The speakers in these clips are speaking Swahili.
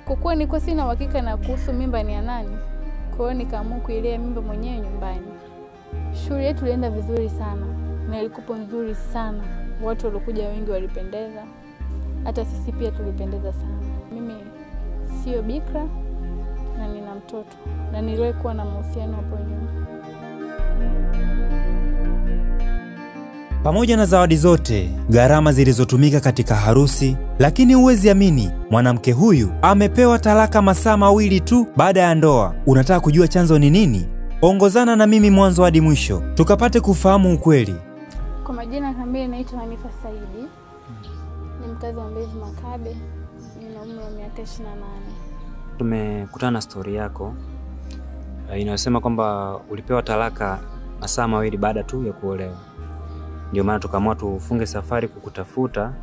Kwa kuwa nilikuwa sina uhakika na kuhusu mimba ni ya nani, kwa hiyo nikaamua kuilea mimba mwenyewe nyumbani. Shule yetu ilienda vizuri sana na ilikuwa nzuri sana. Watu walikuja wengi walipendeza. Hata sisi pia tulipendeza sana. Mimi sio bikra na nina mtoto na niliwahi kuwa na mahusiano hapo nyuma. Pamoja na zawadi zote, gharama zilizotumika katika harusi, lakini huwezi amini, mwanamke huyu amepewa talaka masaa mawili tu baada ya ndoa. Unataka kujua chanzo ni nini? Ongozana na mimi mwanzo hadi mwisho, tukapate kufahamu ukweli. Kwa majina kamili naitwa Hanifa Saidi. Ni mkazi wa Mbezi Makabe. Nina umri wa miaka 28. Tumekutana na story yako. Inasema kwamba ulipewa talaka masaa mawili baada tu ya kuolewa. Ndio maana tukaamua tufunge safari kukutafuta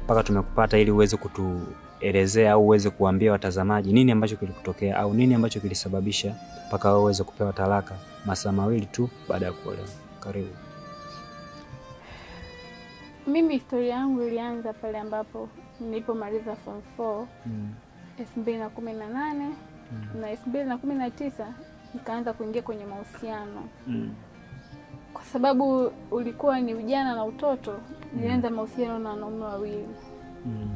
mpaka tumekupata ili uweze kutuelezea au uweze kuambia watazamaji nini ambacho kilikutokea au nini ambacho kilisababisha mpaka wewe uweze kupewa talaka masaa mawili tu baada ya kuolewa. Karibu. Mimi historia yangu ilianza pale ambapo nilipomaliza form 4 2018 na 2019 nikaanza kuingia kwenye mahusiano. Kwa sababu ulikuwa ni ujana na utoto, nilianza mahusiano na wanaume wawili.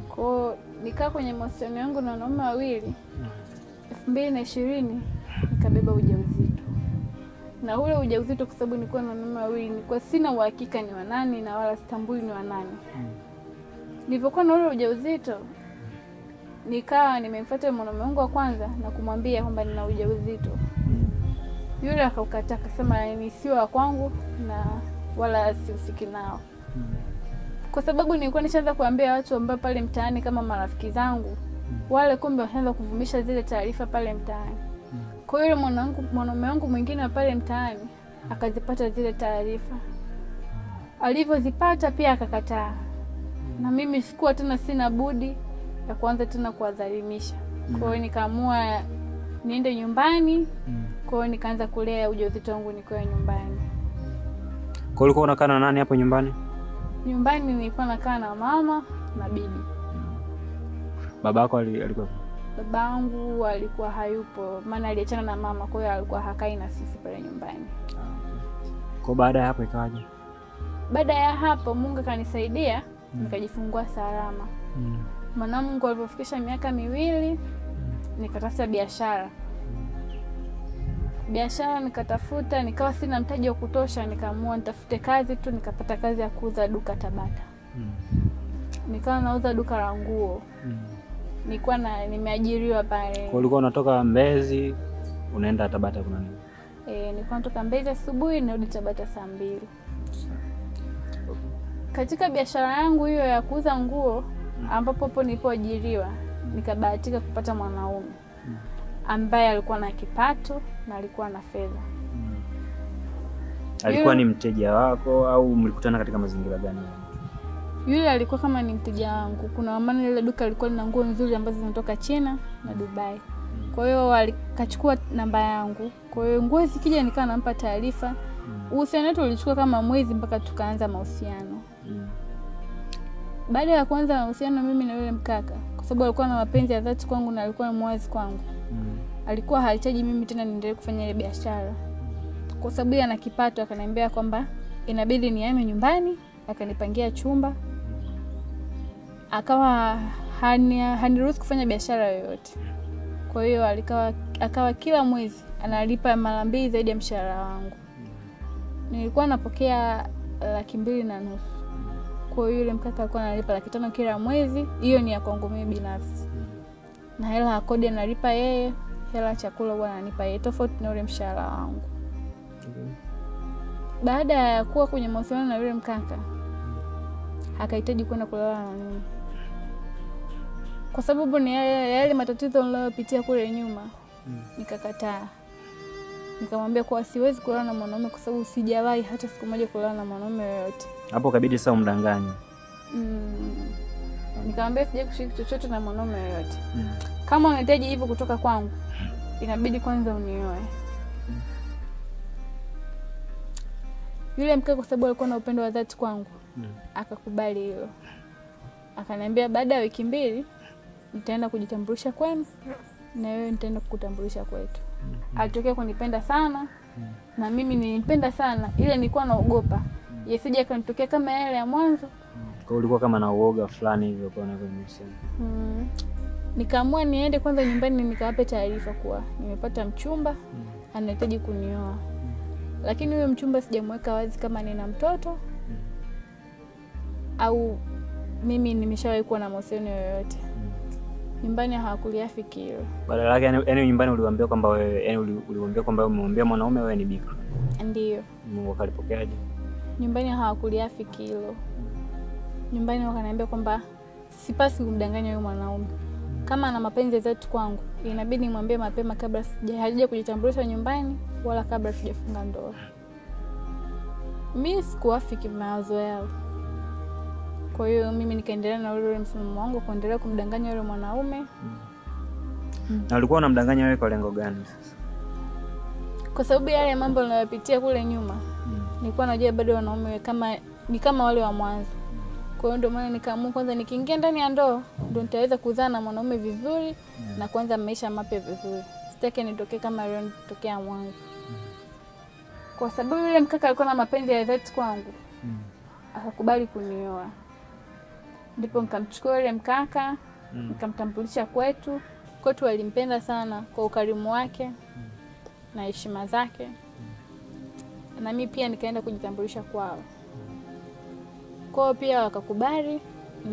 Kwa hiyo nikaa kwenye mahusiano yangu na wanaume wawili. 2020 nikabeba ujauzito. Na ule ujauzito kwa sababu nilikuwa na wanaume wawili, nilikuwa sina uhakika ni wa nani na wala sitambui ni wa nani. Nilipokuwa na ule ujauzito, nikawa nimemfuata mwanaume wangu wa kwanza na kumwambia kwamba nina ujauzito. Yule akaukataa, akasema ni sio wa kwangu na wala sihusiki nao. Kwa sababu nilikuwa nishaanza kuambia watu ambao pale mtaani kama marafiki zangu, wale kumbe wanaanza kuvumisha zile taarifa pale mtaani. Kwa hiyo mwanaume wangu mwingine pale mtaani akazipata zile taarifa. Alivyozipata pia akakataa. Na mimi sikuwa tena sina budi ya kuanza tena kuwadhalimisha. Kwa hiyo nikaamua niende nyumbani. Kwa hiyo nikaanza kulea ujauzito wangu nikiwa nyumbani. Kwa hiyo ulikuwa unakaa na nani hapo nyumbani? Nyumbani nilikuwa nakaa na mama na bibi. Babako alikuwa? Babangu alikuwa hayupo, maana aliachana na mama, kwa hiyo alikuwa hakai na sisi pale nyumbani. Kwa baada ya hapo ikawaje? Baada ya hapo Mungu akanisaidia, nikajifungua salama. Mwanangu alipofikisha miaka 2, nikatafuta biashara. Biashara nikatafuta, nikawa sina mtaji wa kutosha, nikaamua nitafute kazi tu, nikapata kazi ya kuuza duka Tabata. Nikawa nauza duka la nguo. Nilikuwa nimeajiriwa pale. Kwa ulikuwa unatoka Mbezi unaenda Tabata kuna nini? Nilikuwa natoka Mbezi asubuhi narudi Tabata saa 2. Katika biashara yangu hiyo ya kuuza nguo ambapo hapo nilipoajiriwa, nikabahatika kupata mwanaume ambaye alikuwa na kipato na alikuwa na fedha. Alikuwa ni mteja wako au mlikutana katika mazingira gani? Yule alikuwa kama ni mteja wangu. Kuna maana ile duka lilikuwa lina nguo nzuri ambazo zinatoka China na Dubai. Kwa hiyo alikachukua namba yangu. Kwa hiyo nguo zikija nikawa nampa taarifa. Uhusiano wetu ulichukua kama mwezi mpaka tukaanza mahusiano. Baada ya kuanza mahusiano mimi na yule mkaka, kwa sababu alikuwa na mapenzi ya dhati kwangu na alikuwa mwazi kwangu. Alikuwa hahitaji mimi tena niendelee kufanya ile biashara. Kwa sababu ana kipato, akaniambia kwamba inabidi niame nyumbani, akanipangia chumba. Akawa haniruhusu kufanya biashara yoyote. Kwa hiyo akawa kila mwezi analipa mara 2 zaidi ya mshahara wangu. Nilikuwa napokea 2,500. Kwa hiyo yule mkaka alikuwa analipa 500 kila mwezi. Hiyo ni ya kwangu mimi binafsi. Na hela ya kodi analipa yeye, hela ya chakula huwa ananipa yeye, tofauti na yule mshahara wangu. Baada ya kuwa kwenye mahusiano na yule mkaka, akahitaji kwenda kulala na mimi. Kwa sababu ni yale matatizo niliyopitia kule nyuma, nikakataa. Nikamwambia kwa siwezi kulala na mwanaume kwa sababu sijawahi hata siku moja kulala na mwanaume yoyote. Hapo kabidi sasa umdanganye. Nikamwambia sije kushiriki chochote na mwanaume yoyote. Kama unahitaji hivyo kutoka kwangu, inabidi kwanza unioe. Yule mkaka kwa sababu alikuwa na upendo wa dhati kwangu, akakubali hilo. Akaniambia baada ya wiki 2 nitaenda kujitambulisha kwenu na wewe nitaenda kukutambulisha kwetu. Alitokea kunipenda sana na mimi nilipenda sana, ile nilikuwa naogopa yesije akanitokea kama yale ya mwanzo. Kwa ulikuwa kama na uoga fulani hivyo kwa unavyosema. Nikaamua niende kwanza nyumbani nikawape taarifa kuwa nimepata mchumba anahitaji kunioa. Lakini huyo mchumba sijamweka wazi kama nina mtoto au mimi nimeshawahi kuwa na mahusiano yoyote. Nyumbani hawakuliafiki hilo. Badala yake yani nyumbani uliwaambia kwamba wewe yani uliwaambia kwamba umemwambia mwanaume wewe ni bikra. Ndio. Mungu akalipokeaje? Nyumbani hawakuliafiki hilo. Nyumbani wakaniambia kwamba sipasi kumdanganya yule mwanaume. Kama ana mapenzi yetu kwangu, inabidi nimwambie mapema kabla hajaja kujitambulisha nyumbani wala kabla sijafunga ndoa. Mimi sikuafiki mawazo yao. Kwa hiyo mimi nikaendelea na ule msimamo wangu kuendelea kumdanganya yule mwanaume. Na ulikuwa unamdanganya wewe kwa lengo gani sasa? Kwa sababu yale mambo niliyopitia kule nyuma, nilikuwa najua bado wanaume kama wale wa mwanzo. Kwa hiyo ndio maana nikaamua kwanza nikiingia ndani ya ndoa ndio nitaweza kuzaa na mwanaume vizuri na kuanza maisha mapya vizuri. Sitaki nitokee kama leo nitokea mwanzo. Kwa sababu yule mkaka alikuwa na mapenzi ya dhati kwangu. Akakubali kunioa. Ndipo nikamchukua yule mkaka, nikamtambulisha kwetu. Kwetu walimpenda sana kwa ukarimu wake na heshima zake. Na mimi pia nikaenda kujitambulisha kwao. Kwao pia wakakubali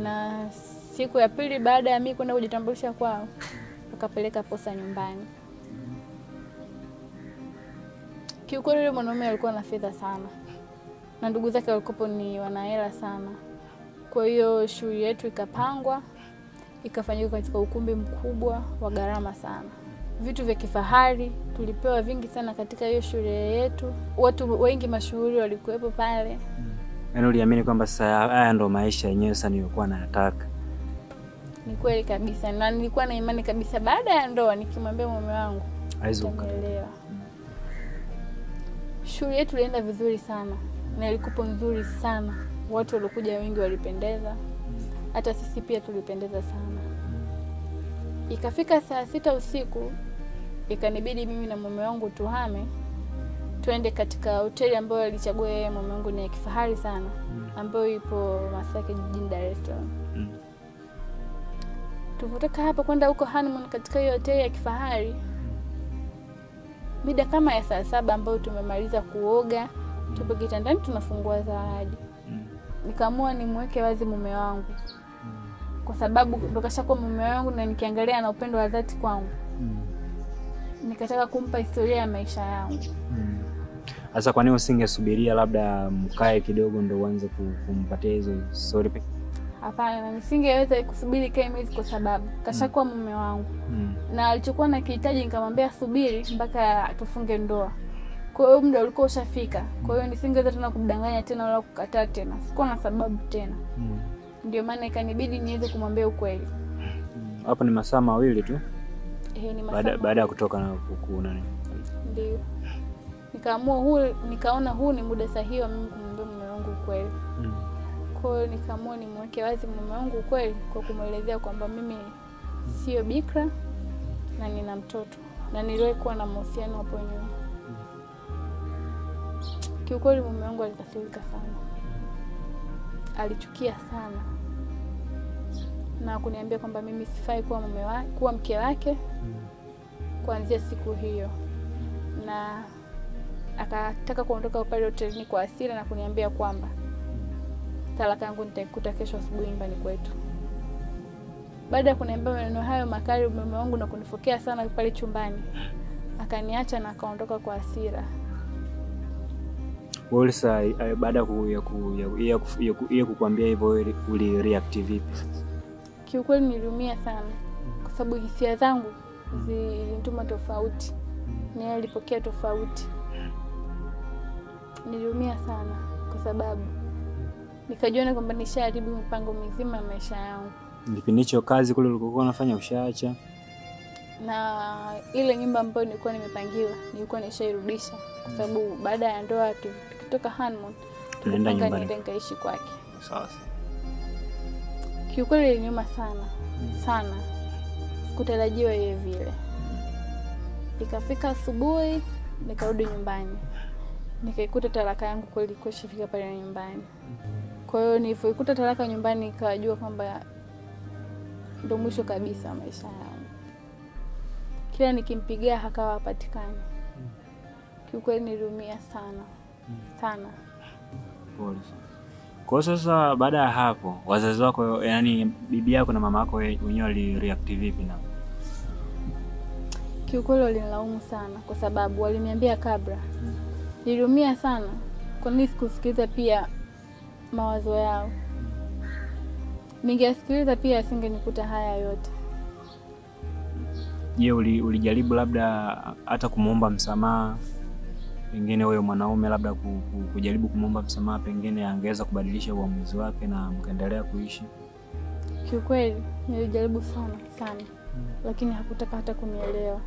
na siku ya pili baada ya mimi kwenda kujitambulisha kwao wakapeleka posa nyumbani. Kiukweli yule mwanaume alikuwa na fedha sana. Na ndugu zake walikopo ni wanahela sana. Kwa hiyo shughuli yetu ikapangwa, ikafanyika katika ukumbi mkubwa wa gharama sana. Vitu vya kifahari tulipewa vingi sana katika hiyo sherehe yetu. Watu wengi mashuhuri walikuwepo pale. Yaani uliamini kwamba sasa haya ndo maisha yenyewe sasa nilikuwa nataka. Ni kweli kabisa. Na nilikuwa na imani kabisa baada ya ndoa nikimwambia mume wangu aizuelewa. Shughuli yetu ilienda vizuri sana. Na ilikuwa nzuri sana. Watu walikuja wengi walipendeza. Hata sisi pia tulipendeza sana. Ikafika saa 6 usiku, ikanibidi mimi na mume wangu tuhame. Tuende katika hoteli ambayo alichagua yeye mume wangu, ni ya kifahari sana, ambayo ipo Masaki jijini Dar es Salaam. Tulipotoka hapa kwenda huko honeymoon katika hiyo hoteli ya kifahari, mida kama ya saa 7 ambayo tumemaliza kuoga, tupo kitandani tunafungua zawadi. Nikaamua nimweke wazi mume wangu. Kwa sababu ndo kashakuwa mume wangu na nikiangalia na upendo wa dhati kwangu. Nikataka kumpa historia ya maisha yangu. Sasa kwa nini usingesubiria labda mkae kidogo ndo uanze kumpatia hizo story pekee? Hapana, nisingeweza kusubiri kae mwezi kwa sababu kashakuwa mume wangu. Na alichokuwa nakihitaji nikamwambia subiri mpaka tufunge ndoa. Kwa hiyo muda ulikuwa ushafika. Kwa hiyo nisingeweza tena kumdanganya tena wala kukataa tena. Sikuwa na sababu tena. Ndio maana ikanibidi niweze kumwambia ukweli. Hapo ni masaa mawili tu. Ni masaa baada ya kutoka na kukuona nini? Ndio. Nikaona huu ni muda sahihi wa mimi kumwambia mume wangu ukweli. Kwa hiyo nikaamua nimweke wazi mume wangu ukweli kwa kumwelezea kwamba mimi sio bikra na nina mtoto na niliwahi kuwa na mahusiano hapo nyuma. Kiukweli mume wangu alikasirika sana. Alichukia sana. Na kuniambia kwamba mimi sifai kuwa mume wake, kuwa mke wake kuanzia siku hiyo. Na akataka kuondoka pale hotelini kwa hasira na kuniambia kwamba talaka yangu nitaikuta kesho asubuhi nyumbani kwetu. Baada ya kuniambia maneno hayo makali mume wangu na kunifokea sana pale chumbani, akaniacha na akaondoka kwa hasira. Wewe sasa baada ya kukuambia hivyo uli react vipi sasa? Kiukweli niliumia sana kwa sababu hisia zangu zilinituma tofauti. Nilipokea tofauti. Niliumia sana kwa sababu nikajiona kwamba nishaharibu mpango mzima wa maisha yangu. Kipindi hicho kazi kule ulikokuwa unafanya ushaacha? Na ile nyumba ambayo nilikuwa nimepangiwa nilikuwa nishairudisha kwa sababu baada ya ndoa tukitoka honeymoon tunaenda nyumbani niende nikaishi kwake. Sawa. Kiukweli iliniuma sana. Sana. hakutarajiwa iwe vile. Ikafika asubuhi, nikarudi nyumbani. Nikaikuta talaka yangu kweli kushafika pale nyumbani. Kwa hiyo nilipoikuta talaka nyumbani nikajua kwamba ndio mwisho kabisa maisha yangu. Kila nikimpigia hakawa hapatikani. Kiukweli niliumia sana. Sana. Pole sana. Kwa sasa baada ya hapo, wazazi wako, yani bibi yako na mama yako wenyewe walireact vipi na? Kiukweli walinilaumu sana kwa sababu waliniambia kabla. Niliumia sana. Kwa nini sikusikiliza pia mawazo yao? Ningesikiliza pia asingenikuta haya yote. Je, ulijaribu labda hata kumuomba msamaha? Pengine wewe mwanaume labda kujaribu kumuomba msamaha, pengine angeweza kubadilisha uamuzi wake na mkaendelea kuishi? Kiukweli nilijaribu sana. Lakini hakutaka hata kunielewa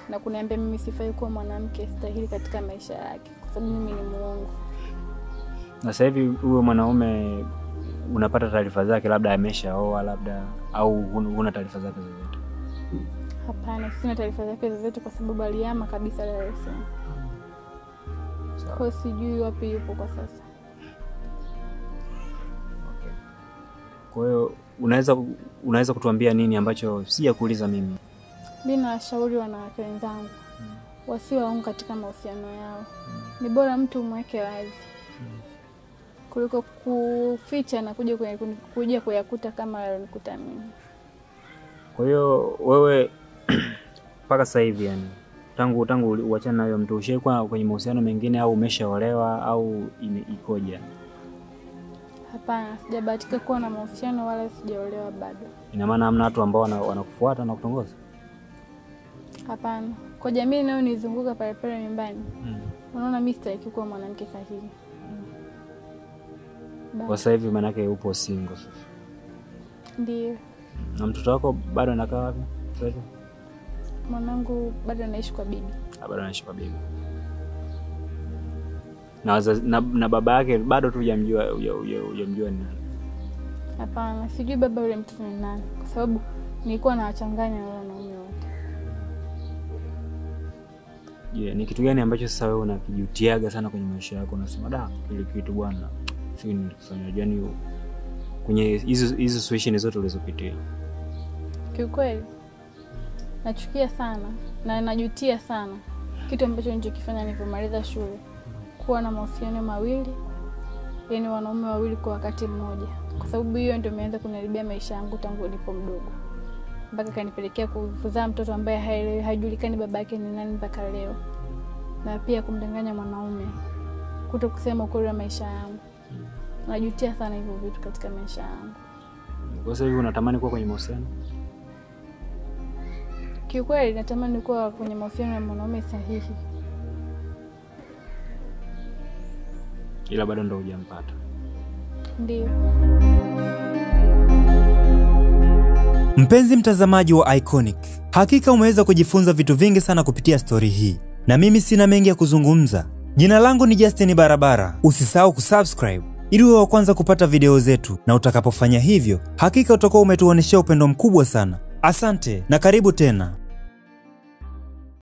na kuniambia mimi sifai kuwa mwanamke stahili katika maisha yake kwa sababu mimi ni muongo. Na sasa hivi huyo mwanaume unapata taarifa zake, labda ameshaoa labda, au huna taarifa zake zozote? Hapana, sina taarifa zake zozote kwa sababu alihama kabisa Dar es Salaam. Kwa sijui wapi yupo kwa sasa. Okay. Kwa hiyo unaweza kutuambia nini ambacho sijakuuliza mimi? Mimi nawashauri wanawake wenzangu wasiwe waongo katika mahusiano yao. Ni bora mtu umweke wazi kuliko kuficha na kuja kuyakuta kama yalonikuta mimi. Kwa hiyo wewe mpaka sasa hivi yani tangu uachana na huyo mtu ushaikuwa kwenye mahusiano mengine au umeshaolewa au ikoje? Hapana, sijabahatika kuwa na mahusiano wala sijaolewa bado. Ina maana hamna watu ambao wanakufuata na kutongoza? Hapana. Kwa jamii nayo nizunguka pale nyumbani. Unaona mimi sitaki kuwa mwanamke sahihi. Kwa sasa hivi maana yake upo single sasa? Ndio. Na mtoto wako bado anakaa wapi? Mwanangu bado anaishi kwa bibi. Bado anaishi kwa bibi. Na baba yake bado tu hujamjua ni nani? Hapana, sijui baba yule mtoto ni nani kwa sababu nilikuwa nawachanganya na wanaume wote. Ni kitu gani ambacho sasa wewe unakijutiaga sana kwenye maisha yako, unasema ile kitu bwana sio nilifanya jani kwenye hizo situation zote ulizopitia? Kiukweli nachukia sana na najutia sana kitu ambacho nilichokifanya nilipomaliza shule, kuwa na mahusiano mawili, yani wanaume wawili kwa wakati mmoja. Kwa sababu hiyo ndio imeanza kuniharibia maisha yangu tangu nilipo mdogo. Mpaka kanipelekea kuzaa mtoto ambaye hajulikani babake ni nani mpaka leo. Na pia kumdanganya mwanaume, kutokusema ukweli wa maisha yangu. Najutia sana hivyo vitu katika maisha yangu. Kwa sasa hivi unatamani kuwa kwenye mahusiano? Kiukweli natamani kuwa kwenye mahusiano na mwanaume sahihi. Ila bado ndo hujampata? Ndio. Mpenzi mtazamaji wa Iconic, hakika umeweza kujifunza vitu vingi sana kupitia story hii. Na mimi sina mengi ya kuzungumza. Jina langu ni Justin Barabara. Usisahau kusubscribe ili uwe wa kwanza kupata video zetu, na utakapofanya hivyo, hakika utakuwa umetuonesha upendo mkubwa sana. Asante na karibu tena.